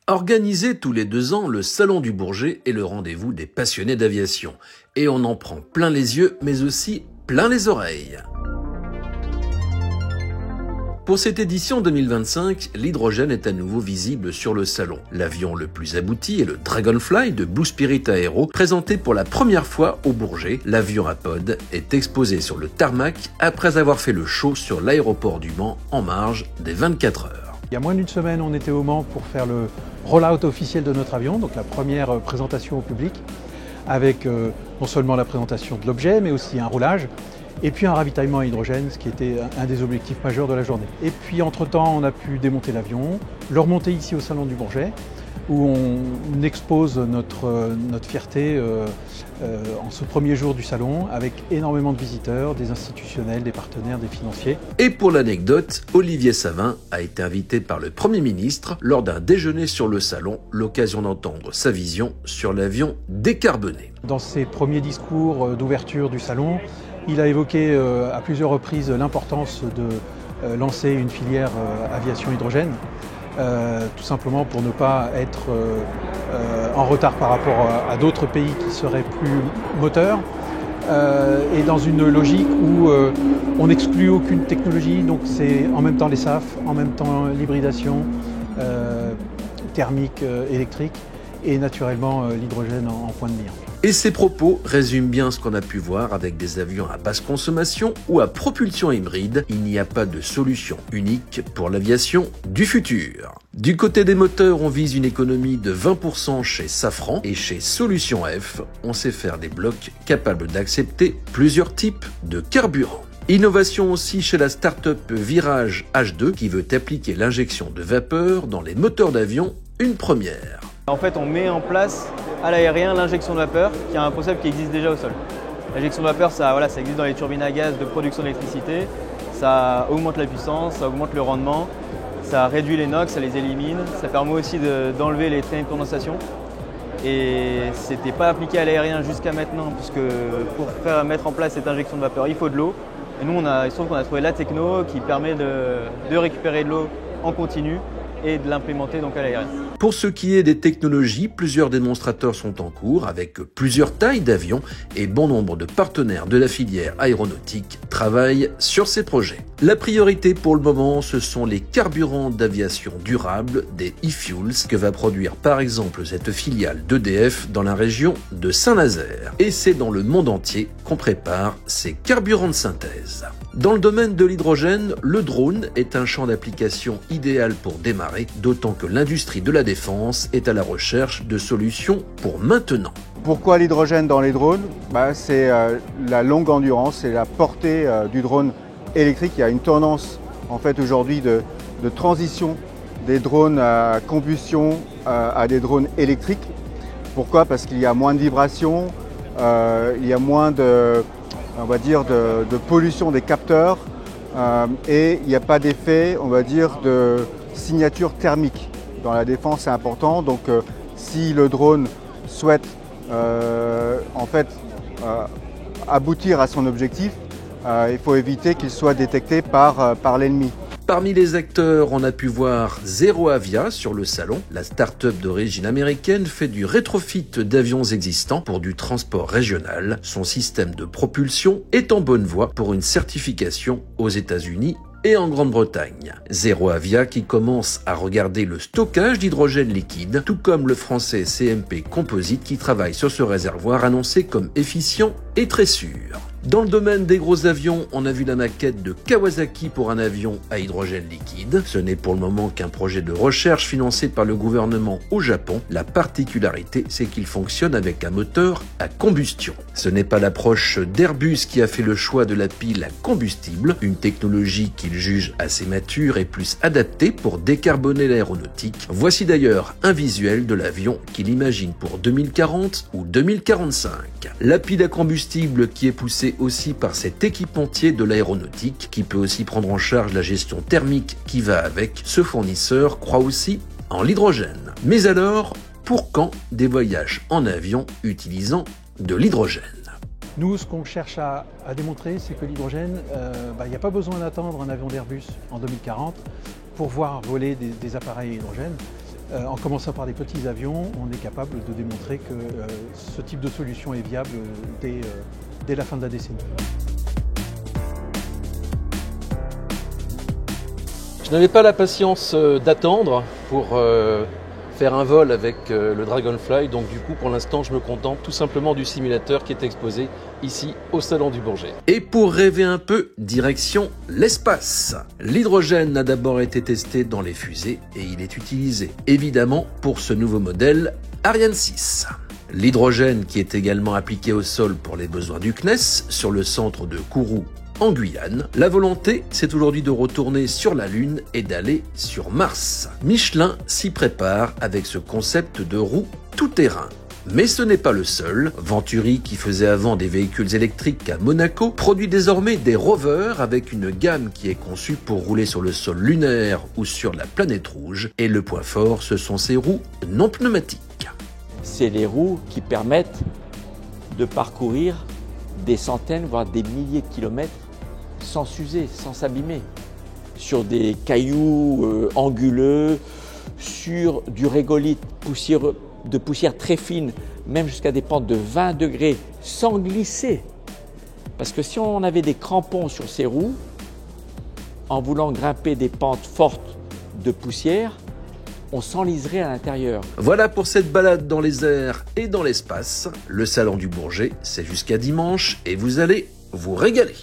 Organisé tous les 2 ans, le Salon du Bourget est le rendez-vous des passionnés d'aviation. Et on en prend plein les yeux, mais aussi plein les oreilles. Pour cette édition 2025, l'hydrogène est à nouveau visible sur le salon. L'avion le plus abouti est le Dragonfly de Blue Spirit Aero, présenté pour la première fois au Bourget. L'avion à pod est exposé sur le tarmac après avoir fait le show sur l'aéroport du Mans en marge des 24 heures. Il y a moins d'une semaine, on était au Mans pour faire le roll-out officiel de notre avion, donc la première présentation au public, avec non seulement la présentation de l'objet, mais aussi un roulage, et puis un ravitaillement à hydrogène, ce qui était un des objectifs majeurs de la journée. Et puis entre-temps, on a pu démonter l'avion, le remonter ici au Salon du Bourget, où on expose notre fierté en ce premier jour du salon, avec énormément de visiteurs, des institutionnels, des partenaires, des financiers. Et pour l'anecdote, Olivier Savin a été invité par le Premier ministre lors d'un déjeuner sur le salon, l'occasion d'entendre sa vision sur l'avion décarboné. Dans ses premiers discours d'ouverture du salon, il a évoqué à plusieurs reprises l'importance de lancer une filière aviation hydrogène. Tout simplement pour ne pas être en retard par rapport à d'autres pays qui seraient plus moteurs, et dans une logique où on n'exclut aucune technologie, donc c'est en même temps les SAF, en même temps l'hybridation thermique, électrique, et naturellement l'hydrogène en point de mire. Et ces propos résument bien ce qu'on a pu voir avec des avions à basse consommation ou à propulsion hybride. Il n'y a pas de solution unique pour l'aviation du futur. Du côté des moteurs, on vise une économie de 20% chez Safran et chez Solution F, on sait faire des blocs capables d'accepter plusieurs types de carburant. Innovation aussi chez la start-up Virage H2 qui veut appliquer l'injection de vapeur dans les moteurs d'avion, une première. En fait, on met en place à l'aérien l'injection de vapeur, qui est un concept qui existe déjà au sol. L'injection de vapeur, ça existe dans les turbines à gaz de production d'électricité. Ça augmente la puissance, ça augmente le rendement, ça réduit les NOx, ça les élimine. Ça permet aussi d'enlever les traînées de condensation. Et c'était pas appliqué à l'aérien jusqu'à maintenant, puisque pour mettre en place cette injection de vapeur, il faut de l'eau. Et nous, il se trouve qu'on a trouvé la techno qui permet de récupérer de l'eau en continu et de l'implémenter donc à l'aérien. Pour ce qui est des technologies, plusieurs démonstrateurs sont en cours avec plusieurs tailles d'avions et bon nombre de partenaires de la filière aéronautique travaillent sur ces projets. La priorité pour le moment, ce sont les carburants d'aviation durable, des e-fuels, que va produire par exemple cette filiale d'EDF dans la région de Saint-Nazaire. Et c'est dans le monde entier qu'on prépare ces carburants de synthèse. Dans le domaine de l'hydrogène, le drone est un champ d'application idéal pour démarrer, d'autant que l'industrie de la défense est à la recherche de solutions pour maintenant. Pourquoi l'hydrogène dans les drones ? C'est la longue endurance et la portée du drone électrique. Il y a une tendance en fait aujourd'hui de transition des drones à combustion à des drones électriques. Pourquoi ? Parce qu'il y a moins de vibrations, il y a moins de pollution des capteurs et il n'y a pas d'effet, de signature thermique. Dans la défense, c'est important. Donc, si le drone souhaite aboutir à son objectif, il faut éviter qu'il soit détecté par l'ennemi. Parmi les acteurs, on a pu voir Zero Avia sur le salon. La start-up d'origine américaine fait du rétrofit d'avions existants pour du transport régional. Son système de propulsion est en bonne voie pour une certification aux États-Unis et en Grande-Bretagne. Zero Avia qui commence à regarder le stockage d'hydrogène liquide, tout comme le français CMP Composite qui travaille sur ce réservoir annoncé comme efficient et très sûr. Dans le domaine des gros avions, on a vu la maquette de Kawasaki pour un avion à hydrogène liquide. Ce n'est pour le moment qu'un projet de recherche financé par le gouvernement au Japon. La particularité, c'est qu'il fonctionne avec un moteur à combustion. Ce n'est pas l'approche d'Airbus qui a fait le choix de la pile à combustible, une technologie qu'il juge assez mature et plus adaptée pour décarboner l'aéronautique. Voici d'ailleurs un visuel de l'avion qu'il imagine pour 2040 ou 2045. La pile à combustible qui est poussée aussi par cet équipementier de l'aéronautique qui peut aussi prendre en charge la gestion thermique qui va avec. Ce fournisseur croit aussi en l'hydrogène. Mais alors, pour quand des voyages en avion utilisant de l'hydrogène ? Nous, ce qu'on cherche à démontrer, c'est que l'hydrogène, il n'y a pas besoin d'attendre un avion d'Airbus en 2040 pour voir voler des appareils à hydrogène. En commençant par des petits avions, on est capable de démontrer que ce type de solution est viable dès la fin de la décennie. Je n'avais pas la patience d'attendre pour faire un vol avec le Dragonfly, donc du coup pour l'instant je me contente tout simplement du simulateur qui est exposé ici au Salon du Bourget. Et pour rêver un peu, direction l'espace. L'hydrogène a d'abord été testé dans les fusées et il est utilisé évidemment pour ce nouveau modèle Ariane 6. L'hydrogène qui est également appliqué au sol pour les besoins du CNES sur le centre de Kourou en Guyane. La volonté, c'est aujourd'hui de retourner sur la Lune et d'aller sur Mars. Michelin s'y prépare avec ce concept de roue tout-terrain. Mais ce n'est pas le seul. Venturi, qui faisait avant des véhicules électriques à Monaco, produit désormais des rovers avec une gamme qui est conçue pour rouler sur le sol lunaire ou sur la planète rouge. Et le point fort, ce sont ces roues non pneumatiques. C'est les roues qui permettent de parcourir des centaines, voire des milliers de kilomètres sans s'user, sans s'abîmer, sur des cailloux anguleux, sur du régolithe de poussière très fine, même jusqu'à des pentes de 20 degrés, sans glisser. Parce que si on avait des crampons sur ces roues, en voulant grimper des pentes fortes de poussière, on s'enliserait à l'intérieur. Voilà pour cette balade dans les airs et dans l'espace. Le Salon du Bourget, c'est jusqu'à dimanche et vous allez vous régaler.